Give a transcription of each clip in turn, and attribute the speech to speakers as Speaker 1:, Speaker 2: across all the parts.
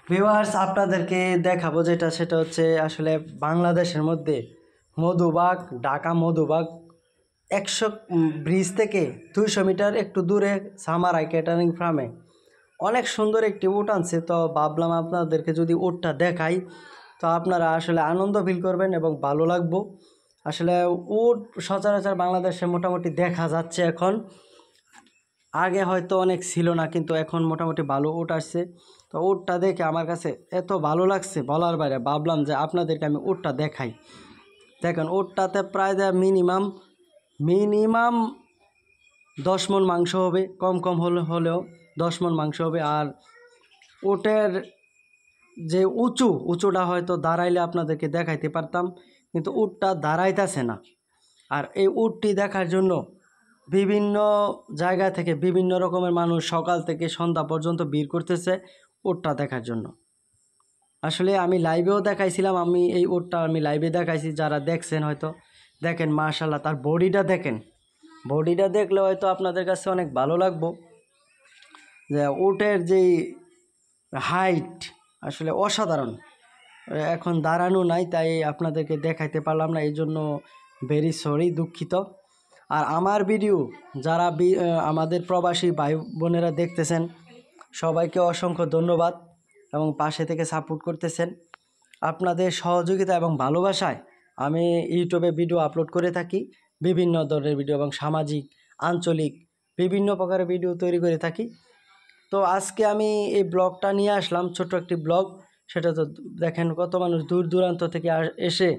Speaker 1: Viewers আপনাদেরকে দেখাবো সেটা হচ্ছে আসলে বাংলাদেশের মধ্যে মধুবাগ, ঢাকা মধুবাগ 100 ব্রিজ থেকে 200 মিটার একটু দূরে সামারাই ক্যাটারিং ফার্মে অনেক সুন্দর একটি উট আনছে। তো ভাবলাম আপনাদেরকে যদি উটটা দেখাই তো আপনারা আসলে আনন্দ ফিল করবেন এবং ভালো লাগবো। আসলে উট সচরাচর বাংলাদেশে মোটামুটি দেখা যাচ্ছে এখন, আগে হয়তো অনেক ছিল না, কিন্তু এখন মোটামুটি ভালো উট আসছে। তো উটটা দেখে আমার কাছে এত ভালো লাগছে বলার বাইরে, ভাবলাম যে আপনাদেরকে আমি উটটা দেখাই। দেখেন উটটাতে প্রায় মিনিমাম 10 মণ মাংস হবে, কম হলেও 10 মণ মাংস হবে। আর উটের যে উঁচুটা হয়তো দাঁড়াইলে আপনাদেরকে দেখাইতে পারতাম, কিন্তু উটটা দাঁড়াইতেছে না। আর এই উটটি দেখার জন্য বিভিন্ন জায়গা থেকে বিভিন্ন রকমের মানুষ সকাল থেকে সন্ধ্যা পর্যন্ত ভিড় করতেছে উটটা দেখার জন্য। আসলে আমি লাইভেও দেখাইছিলাম, এই উটটা আমি লাইভে দেখাইছি, যারা দেখছেন হয়তো দেখেন। মাশাআল্লাহ, তার বডিটা দেখলে হয়তো আপনাদের কাছে অনেক ভালো লাগবো। যে উটের যেই হাইট আসলে অসাধারণ। এখন দাঁড়ানো নাই, তাই আপনাদেরকে দেখাইতে পারলাম না, এই জন্য ভেরি সরি, দুঃখিত। আর আমার ভিডিও যারা আমাদের প্রবাসী ভাই বোনেরা দেখতেছেন, সবাইকে অসংখ্য ধন্যবাদ এবং পাশে থেকে সাপোর্ট করতেছেন। আপনাদের সহযোগিতা এবং ভালোবাসায় আমি ইউটিউবে ভিডিও আপলোড করে থাকি, বিভিন্ন ধরনের ভিডিও এবং সামাজিক, আঞ্চলিক বিভিন্ন প্রকারের ভিডিও তৈরি করে থাকি। তো আজকে আমি এই ব্লগটা নিয়ে আসলাম, ছোট একটি ব্লগ। সেটা তো দেখেন কত মানুষ দূর দূরান্ত থেকে এসে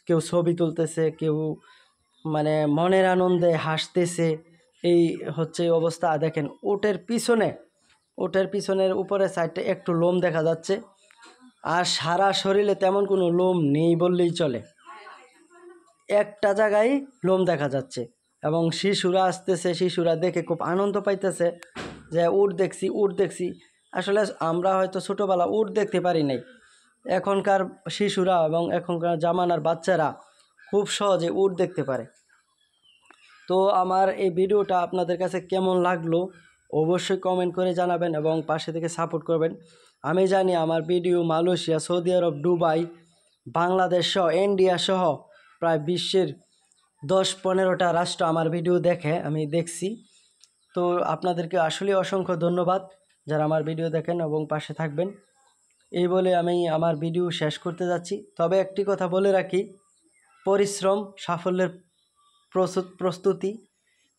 Speaker 1: কেউ ছবি তুলতেছে, কেউ মানে মনের আনন্দে হাসতেছে। এই হচ্ছে অবস্থা। দেখেন উটের পিছনের উপরের সাইডটা একটু লোম দেখা যাচ্ছে, আর সারা শরীরে তেমন কোনো লোম নেই বললেই চলে, একটা জায়গায় লোম দেখা যাচ্ছে। এবং শিশুরা আসতেছে, শিশুরা দেখে খুব আনন্দ পাইতেছে যে উট দেখছি। আসলে আমরা হয়তো ছোটোবেলা উট দেখতে পারি নাই, এখনকার শিশুরা এবং এখনকার জামানার বাচ্চারা খুব সহজে উট দেখতে পারে। তো আমার এই ভিডিওটা আপনাদের কাছে কেমন লাগলো অবশ্যই কমেন্ট করে জানাবেন এবং পাশে থেকে সাপোর্ট করবেন। আমি জানি আমার ভিডিও মালয়েশিয়া, সৌদি আরব, দুবাই, বাংলাদেশ সহ ইন্ডিয়া সহ প্রায় বিশ্বের 10-15টা রাষ্ট্র আমার ভিডিও দেখে, আমি দেখছি। তো আপনাদেরকে আসলে অসংখ্য ধন্যবাদ যারা আমার ভিডিও দেখেন এবং পাশে থাকবেন। এই বলে আমি আমার ভিডিও শেষ করতে যাচ্ছি। তবে একটি কথা বলে রাখি, পরিশ্রম সাফল্যের প্রস্তুতি।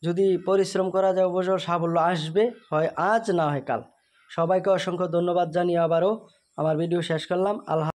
Speaker 1: যদি পরিশ্রম করা যায় অবশ্যই সাফল্য আসবে, হয় আজ না হয় কাল। সবাইকে অসংখ্য ধন্যবাদ জানিয়ে আবারও আমার ভিডিও শেষ করলাম। আল্লাহ।